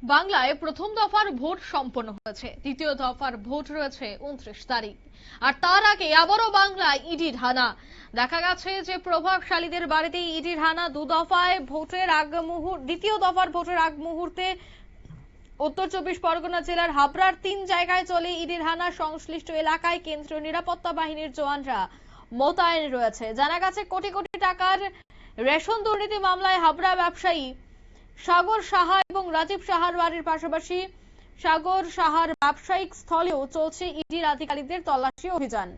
বাংলায় প্রথম দফার ভোট সম্পন্ন হয়েছে, দ্বিতীয় দফার ভোট রয়েছে 29 তারিখ। আর তার আগে আবারও বাংলায় ইডির হানা। দেখা গেছে যে প্রভাবশালীদের বাড়িতে ইডির হানা। দ্বিতীয় দফার ভোটের আগ মুহূর্তে উত্তর 24 পরগনা জেলার হাবড়ার 3 জায়গায় চলে ইডির হানা। সংশ্লিষ্ট এলাকায় কেন্দ্রীয় নিরাপত্তা বাহিনীর জওয়ানরা মোতায়েন রয়েছে। জানা গেছে কোটি কোটি টাকার রেশন দুর্নীতি মামলায় হাবড়া ব্যবসায়ী সাগর সাহা এবং রাজীব সাহার বাড়ির পাশাপাশি সাগর সাহার ব্যবসায়িক স্থলেও চলছে ইডির আধিকারিকদের তল্লাশি অভিযান।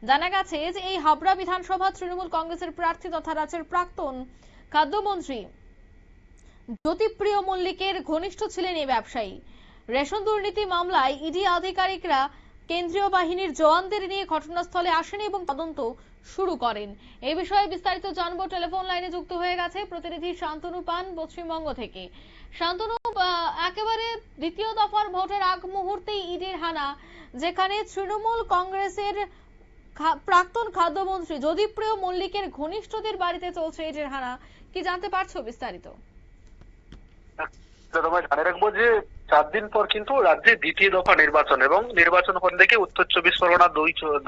জানা গেছে যে এই হাবড়া বিধানসভা তৃণমূল কংগ্রেসের প্রার্থী তথা রাজ্যের প্রাক্তন খাদ্যমন্ত্রী জ্যোতিপ্রিয় মল্লিকের ঘনিষ্ঠ ছিলেন এই ব্যবসায়ী। রেশন দুর্নীতি মামলায় ইডি আধিকারিকরা কেন্দ্রীয় বাহিনীর জওয়ানদের নিয়ে ঘটনাস্থলে আসেন এবং তদন্ত শুরু করেন। এই বিষয়ে বিস্তারিত জানবো, টেলিফোন লাইনে যুক্ত হয়ে গেছে প্রতিনিধি শান্তনু পান পশ্চিমবঙ্গ থেকে। শান্তনু, একেবারে দ্বিতীয় দফার ভোটের আগ মুহূর্তেই ইডির হানা, যেখানে তৃণমূল কংগ্রেসের প্রাক্তন খাদ্যমন্ত্রী জ্যোতিপ্রিয় মল্লিকের ঘনিষ্ঠদের বাড়িতে চলছে ইডির হানা, কি জানতে পারছো বিস্তারিত? তোমায় জানিয়ে রাখবো যে 4 দিন পর কিন্তু রাজ্যে দ্বিতীয় দফা নির্বাচন এবং নির্বাচন হল থেকে উত্তর 24 পরগনা,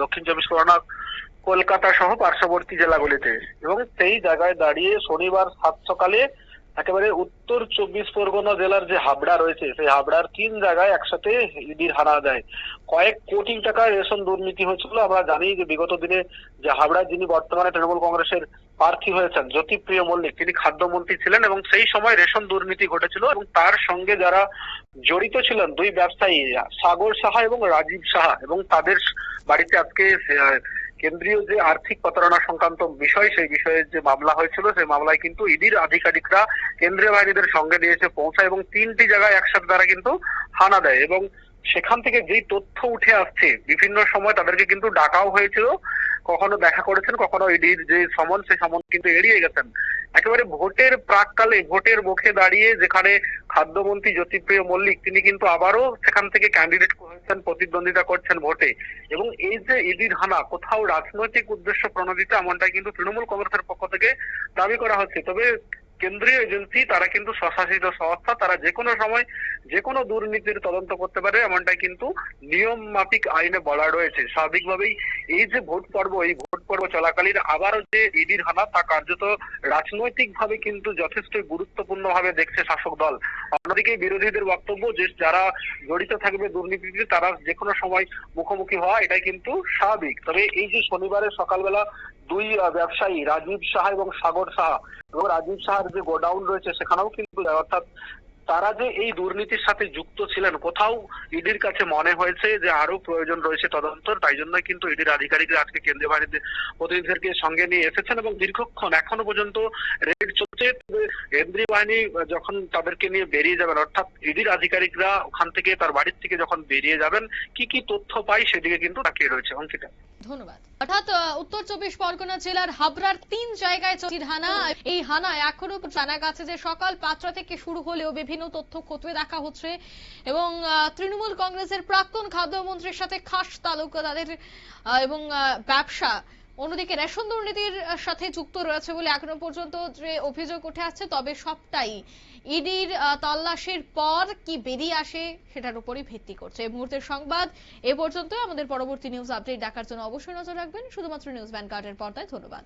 দক্ষিণ 24 পরগনা, কলকাতা সহ পার্শ্ববর্তী জেলাগুলিতে। এবং সেই জায়গায় দাঁড়িয়ে শনিবার সাত সকালে একেবারে উত্তর 24 পরগনা জেলার যে হাবড়া রয়েছে, সেই হাবড়ার 3 জায়গায় একসাথে ইডির হানা দেয়। কয়েক কোটি টাকার রেশন দুর্নীতি হয়েছিল। আমরা জানি যে বিগত দিনে যে হাবড়ায় যিনি বর্তমানে তৃণমূল কংগ্রেসের প্রার্থী হয়েছেন জ্যোতিপ্রিয় মল্লিক, তিনি খাদ্যমন্ত্রী ছিলেন এবং সেই সময় রেশন দুর্নীতি ঘটেছিল এবং তার সঙ্গে যারা জড়িত ছিলেন দুই ব্যবসায়ী সাগর সাহা এবং রাজীব সাহা, এবং তাদের বাড়িতে আজকে কেন্দ্রীয় যে আর্থিক প্রতারণা সংক্রান্ত বিষয়, সেই বিষয়ে যে মামলা হয়েছিল, সেই মামলায় কিন্তু ইডির আধিকারিকরা কেন্দ্রীয় বাহিনীদের সঙ্গে নিয়েছে পৌঁছায় এবং 3টি জায়গায় একসাথে তারা কিন্তু হানা দেয়। এবং সেখান থেকে যেই তথ্য উঠে আসছে, বিভিন্ন সময় তাদেরকে কিন্তু ডাকাও হয়েছিল, কখনো দেখা করেছেন, কখনো ইডির যে সমন, সেই সমন কিন্তু এড়িয়ে গেছেন। একেবারে ভোটের প্রাককালে, ভোটের মুখে দাঁড়িয়ে যেখানে খাদ্যমন্ত্রী জ্যোতিপ্রিয় মল্লিক তিনি কিন্তু আবারও সেখান থেকে ক্যান্ডিডেট হয়েছেন, প্রতিদ্বন্দ্বিতা করছেন ভোটে। এবং এই যে ইডির হানা কোথাও রাজনৈতিক উদ্দেশ্য প্রণোদিত, এমনটাই কিন্তু তৃণমূল কংগ্রেসের পক্ষ থেকে দাবি করা হচ্ছে। তবে কেন্দ্রীয় এজেন্সি, তারা কিন্তু স্বশাসিত সংস্থা, তারা যে কোনো সময় যে কোনো দুর্নীতির তদন্ত করতে পারে, এমনটাই কিন্তু নিয়ম মাফিক আইনে বলা রয়েছে। স্বাভাবিকভাবেই এই যে ভোট পর্ব, এই ভোট পর্ব চলাকালীন আবারও যে ইডির হানা, তা কার্যত রাজনৈতিক ভাবে কিন্তু যথেষ্ট গুরুত্বপূর্ণ ভাবে দেখছে শাসক দল। অন্যদিকে বিরোধীদের বক্তব্য যে যারা জড়িত থাকবে দুর্নীতিতে, তারা যে কোনো সময় মুখোমুখি হওয়া এটাই কিন্তু স্বাভাবিক। তবে এই যে শনিবারের সকালবেলা দুই ব্যবসায়ী রাজীব সাহা এবং সাগর সাহা, এবং রাজীব সাহার যে গোডাউন রয়েছে সেখানেও কিন্তু, অর্থাৎ তারা যে এই দুর্নীতির সাথে যুক্ত ছিলেন, কোথাও ইডির কাছে মনে হয়েছে যে আরো প্রয়োজন রয়েছে তদন্ত, তাই জন্যই কিন্তু ইডির আধিকারিকরা আজকে কেন্দ্রীয় বাহিনীর প্রতিনিধিদেরকে সঙ্গে নিয়ে এসেছেন এবং দীর্ঘক্ষণ এখনো পর্যন্ত রেড চলছে। কেন্দ্রীয় বাহিনী যখন তাদেরকে নিয়ে বেরিয়ে যাবেন, অর্থাৎ ইডির আধিকারিকরা ওখান থেকে, তার বাড়ির থেকে যখন বেরিয়ে যাবেন, কি কি তথ্য পাই সেদিকে কিন্তু তাকিয়ে রয়েছে অঙ্কিতা। ধন্যবাদ। অর্থাৎ উত্তর 24 পরগনা জেলার হাবড়ার 3 জায়গায় চলছে হানা। এই হানায় এখনো জানা গেছে যে সকাল 5টা থেকে শুরু হলেও বিভিন্ন তথ্য খতিয়ে দেখা হচ্ছে এবং তৃণমূল কংগ্রেসের প্রাক্তন খাদ্যমন্ত্রীর সাথে খাস তালুক তাদের এবং ব্যবসা, অন্যদিকে রেশন দুর্নীতির সাথে যুক্ত রয়েছে বলে এখনো পর্যন্ত যে অভিযোগ উঠে আসছে। তবে সবটাই ইডির তল্লাশির পর কি বেরিয়ে আসে সেটার উপরই ভিত্তি করছে। এই মুহূর্তের সংবাদ এ পর্যন্ত। আমাদের পরবর্তী নিউজ আপডেট দেখার জন্য অবশ্যই নজর রাখবেন শুধুমাত্র নিউজ ভ্যানগার্ডের পর্দায়। ধন্যবাদ।